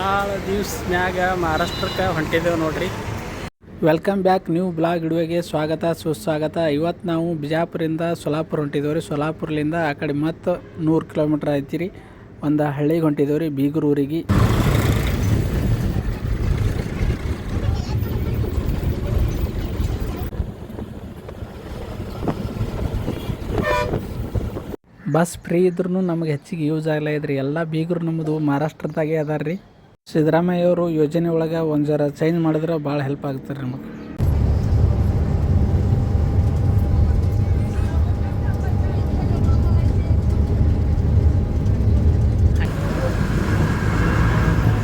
ಭಾಳ ದಿವ್ಸ ಮ್ಯಾಗ ಮಹಾರಾಷ್ಟ್ರಕ್ಕೆ ಹೊಂಟಿದ್ದೇವೆ ನೋಡ್ರಿ. ವೆಲ್ಕಮ್ ಬ್ಯಾಕ್ ನ್ಯೂ ಬ್ಲಾಗ್ ವಿಡಿಯೋಗೆ ಸ್ವಾಗತ ಸುಸ್ವಾಗತ. ಇವತ್ತು ನಾವು ಬಿಜಾಪುರಿಂದ ಸೊಲ್ಲಾಪುರ ಹೊಂಟಿದ್ದೇವೆ ರೀ. ಸೊಲ್ಲಾಪುರದಿಂದ ಆ ಕಡೆ ಮತ್ತು 100 ಕಿಲೋಮೀಟ್ರ್ ಐತಿ ರೀ. ಒಂದು ಹಳ್ಳಿಗೆ ಹೊಂಟಿದ್ದೇವೆ ರೀ, ಬೀಗರೂರಿಗೆ. ಬಸ್ ಫ್ರೀ ಇದ್ರೂ ನಮಗೆ ಹೆಚ್ಚಿಗೆ ಯೂಸ್ ಆಗಲ್ಲ ಇದ್ರಿ. ಎಲ್ಲ ಬೀಗರು ನಮ್ಮದು ಮಹಾರಾಷ್ಟ್ರದಾಗೆ ಅದಾರ ರೀ. ಸಿದ್ದರಾಮಯ್ಯ ಅವರು ಯೋಜನೆ ಒಳಗೆ ಒಂದು ಜರ ಚೇಂಜ್ ಮಾಡಿದ್ರೆ ಭಾಳ ಹೆಲ್ಪ್ ಆಗ್ತಾರೆ ನಮಗೆ.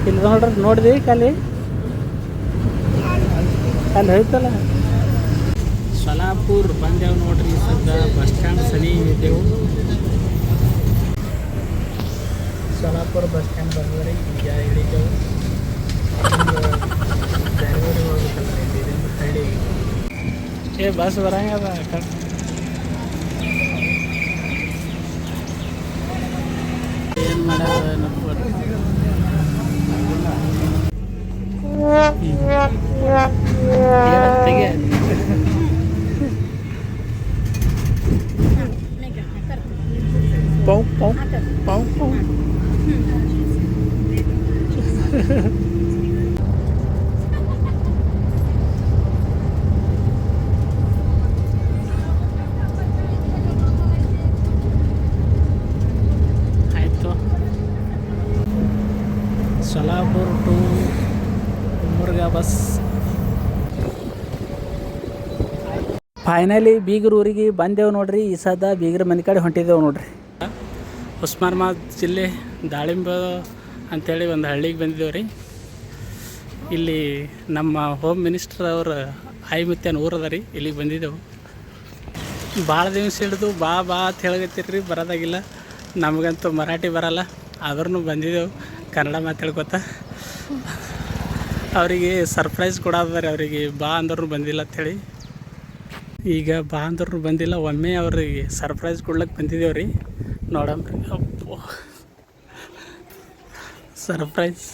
ಇಲ್ಲಿ ನೋಡ್ರಿ, ನೋಡಿದೆ ಖಾಲಿ ಅಲ್ಲಿ ಹೋಯ್ತಲ್ಲ. ಸೊಲ್ಲಾಪುರ ಬಂದೇವು ನೋಡ್ರಿ. ಸದ್ಯ ಬಸ್ ಸ್ಟ್ಯಾಂಡ್ ಸನಿ ಇದ್ದೆವು. ಸೊಲ್ಲಾಪುರ ಬಸ್ ಸ್ಟ್ಯಾಂಡ್ ಬಂದ್ರಿ. ಈಗ ಇಳಿದೆವು. ಬೆಂಗಳೂರಿಗೆ ಹೋಗ್ಬೇಕಲ್ಲ ಇಲ್ಲಿಂದ ಹಳ್ಳಿಗೆ. ಬಸ್ ಬರಂಗದ ಏನು ಮಾಡೋದು ನಮ್ಮ ಪೌ ಪೌ ಪೌ ಪೌ. ಆಯಿತು. Solapur to Murugha bus. Finally ಬೀಗರೂರಿಗೆ ಬಂದೆವು ನೋಡ್ರಿ. ಈ ಸದ ಬೀಗರ ಮನೆ ಕಡೆ ಹೊಂಟಿದ್ದೆವು ನೋಡ್ರಿ. ಉಸ್ಮಾನಾಬಾದ್ ಜಿಲ್ಲೆ ದಾಳಿಂಬ ಅಂಥೇಳಿ ಒಂದು ಹಳ್ಳಿಗೆ ಬಂದಿದ್ದೇವೆ ರೀ. ಇಲ್ಲಿ ನಮ್ಮ ಹೋಮ್ ಮಿನಿಸ್ಟರ್ ಅವ್ರ ಆಯ್ಮತ್ಯನ ಊರದ ರೀ. ಇಲ್ಲಿಗೆ ಬಂದಿದ್ದೆವು. ಭಾಳ ದಿವಸ ಹಿಡಿದು ಬಾ ಅಂತ ಹೇಳಕತ್ತೀರಿ, ಬರೋದಾಗಿಲ್ಲ. ನಮಗಂತೂ ಮರಾಠಿ ಬರಲ್ಲ, ಆದ್ರೂ ಬಂದಿದ್ದೆವು ಕನ್ನಡ ಮಾತಾಡ್ಕೊತ. ಅವರಿಗೆ ಸರ್ಪ್ರೈಸ್ ಕೊಡೋದಾರೆ. ಅವರಿಗೆ ಬಾ ಅಂದ್ರೂ ಬಂದಿಲ್ಲ ಅಂಥೇಳಿ. ಈಗ ಬಾ ಅಂದ್ರೂ ಬಂದಿಲ್ಲ, ಒಮ್ಮೆ ಅವ್ರಿಗೆ ಸರ್ಪ್ರೈಸ್ ಕೊಡ್ಲಿಕ್ಕೆ ಬಂದಿದ್ದೇವೆ ರೀ. ನೋಡಮ್ರಿ. ಅಪ್ಪೋ ಸರ್ಪ್ರೈಸ್.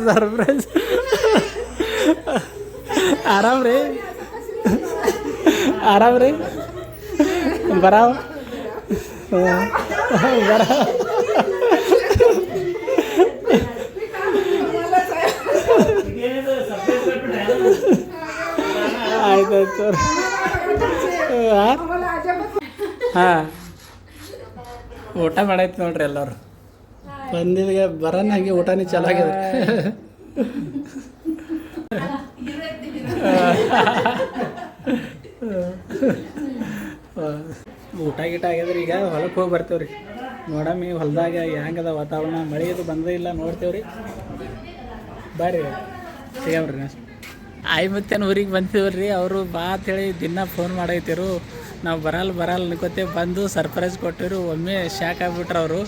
ಸರ್ಪ್ರೈಸ್. ಆರಾಮ್ ರೀ, ಆರಾಮ್ ರೀ. ಬರಾವ ಬರ. ಆಯ್ತಾಯ್ತು ಸರ್. ಹಾಂ, ಊಟ ಮಾಡೈತಿ ನೋಡ್ರಿ ಎಲ್ಲರೂ. ಬಂದಿದ್ಗೆ ಬರೋಣ ಹಾಗೆ ಊಟನೇ ಚಲೋ ಆಗ್ಯದ. ಊಟ ಗೀಟ ಆಗ್ಯದ್ರಿ. ಈಗ ಹೊಲಕ್ಕೆ ಹೋಗಿ ಬರ್ತೇವೆ ರೀ. ನೋಡಮ್ಮಿ ಹೊಲದಾಗ ಹೆಂಗದ ವಾತಾವರಣ. ಮಳೆ ಅದು ಬಂದೇ ಇಲ್ಲ, ನೋಡ್ತೇವೆ ರೀ. ಬರ್ರಿ ಸಿಗಮ್ರಿ. ಆಯ್ಮತ್ತೇನು ಊರಿಗೆ ಬಂದಿದ್ದೀವಿ. ಅವರು ಬಾ ಅಂತೇಳಿ ದಿನ ಫೋನ್ ಮಾಡೈತಿರು. ನಾವು ಬರಲ್ಲ ಅನ್ಕೋತೇವೆ. ಬಂದು ಸರ್ಪ್ರೈಸ್ ಕೊಟ್ಟಿರು. ಒಮ್ಮೆ ಶಾಕ್ ಆಗಿಬಿಟ್ರು ಅವರು.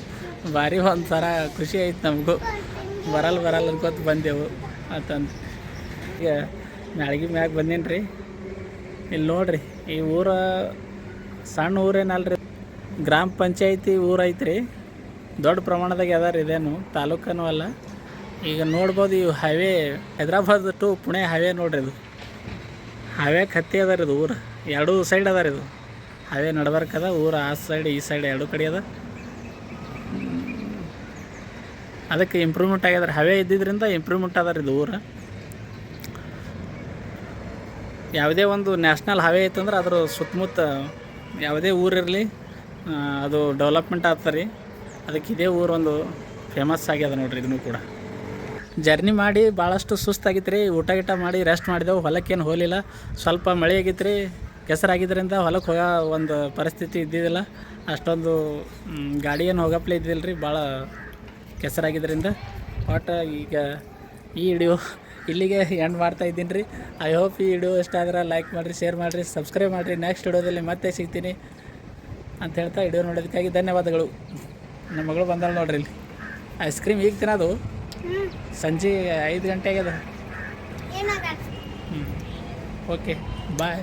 ಭಾರಿ ಒಂಥರ ಖುಷಿ ಆಯ್ತು ನಮಗೂ. ಬರಲ್ಲ ಅನ್ಕೋತ ಬಂದೆವು ಅಂತಂದು. ಈಗ ಮ್ಯಾಳ್ಗಿ ಮ್ಯಾಗ ಬಂದೇನಿ ರೀ. ಇಲ್ಲಿ ನೋಡ್ರಿ, ಈ ಊರ ಸಣ್ಣ ಊರೇನಲ್ರಿ, ಗ್ರಾಮ ಪಂಚಾಯತಿ ಊರು ಐತ್ರಿ. ದೊಡ್ಡ ಪ್ರಮಾಣದಾಗ ಅದಾರ. ಇದೇನು ತಾಲೂಕನೂ ಅಲ್ಲ. ಈಗ ನೋಡ್ಬೋದು, ಇವು highway Hyderabad to Pune highway ನೋಡ್ರಿ. ಇದು ಹೈವೇ ಹತ್ತಿ ಅದಾರ. ಇದು ಊರು ಎರಡೂ ಸೈಡ್ ಅದಾರ. ಇದು ಹೈವೇ ನಡ್ಬರ್ಕದ. ಊರು ಆ ಸೈಡ್ ಈ ಸೈಡ್ ಎರಡೂ ಕಡೆ ಅದ. ಅದಕ್ಕೆ ಇಂಪ್ರೂವ್ಮೆಂಟ್ ಆಗ್ಯದಾರ. ಹೈವೇ ಇದ್ದಿದ್ದರಿಂದ ಇಂಪ್ರೂವ್ಮೆಂಟ್ ಅದಾರ ಇದು ಊರು. ಯಾವುದೇ ಒಂದು ನ್ಯಾಷನಲ್ ಹೈವೇ ಐತಂದ್ರೆ ಅದ್ರ ಸುತ್ತಮುತ್ತ ಯಾವುದೇ ಊರಿರಲಿ ಅದು ಡೆವಲಪ್ಮೆಂಟ್ ಆಗ್ತದೆ ರೀ. ಅದಕ್ಕೆ ಇದೇ ಊರು ಒಂದು ಫೇಮಸ್ ಆಗ್ಯದ ನೋಡ್ರಿ. ಇದನ್ನು ಕೂಡ ಜರ್ನಿ ಮಾಡಿ ಭಾಳಷ್ಟು ಸುಸ್ತಾಗಿತ್ತು ರೀ. ಊಟ ಗೀಟ ಮಾಡಿ ರೆಸ್ಟ್ ಮಾಡಿದೆವು. ಹೊಲಕ್ಕೇನು ಹೋಗಲಿಲ್ಲ. ಸ್ವಲ್ಪ ಮಳೆ ಆಗಿತ್ತು ರೀ. ಕೆಸರಾಗಿದ್ದರಿಂದ ಹೊಲಕ್ಕೆ ಹೋಗೋ ಒಂದು ಪರಿಸ್ಥಿತಿ ಇದ್ದಿದ್ದಿಲ್ಲ. ಅಷ್ಟೊಂದು ಗಾಡಿ ಏನು ಹೋಗಪ್ಲೆ ಇದ್ದಿಲ್ಲ ರೀ. ಭಾಳ ಕೆಸರಾಗಿದ್ದರಿಂದ. ಒಟ್ಟು ಈಗ ಈ ವಿಡಿಯೋ ಇಲ್ಲಿಗೆ ಎಂಡ್ ಮಾಡ್ತಾ ಇದ್ದೀನಿ ರೀ. ಐ ಹೋಪ್ ಈ ವಿಡಿಯೋ ಇಷ್ಟ ಆದ್ರೆ ಲೈಕ್ ಮಾಡಿರಿ, ಶೇರ್ ಮಾಡಿರಿ, ಸಬ್ಸ್ಕ್ರೈಬ್ ಮಾಡಿರಿ. ನೆಕ್ಸ್ಟ್ ವಿಡಿಯೋದಲ್ಲಿ ಮತ್ತೆ ಸಿಗ್ತೀನಿ ಅಂತ ಹೇಳ್ತಾ ವಿಡಿಯೋ ನೋಡೋದಕ್ಕಾಗಿ ಧನ್ಯವಾದಗಳು. ನಮ್ಮ ಮಗಳು ಬಂದಾಳೆ ನೋಡ್ರಿ ಇಲ್ಲಿ. ಐಸ್ ಕ್ರೀಮ್ ಈಗ ತಿನ್ನೋದು ಸಂಜೆ 5 ಗಂಟೆ ಆಗ್ಯದ. ಏನಾಗಲ್ಲ. ಹ್ಞೂ ಓಕೆ ಬಾಯ್.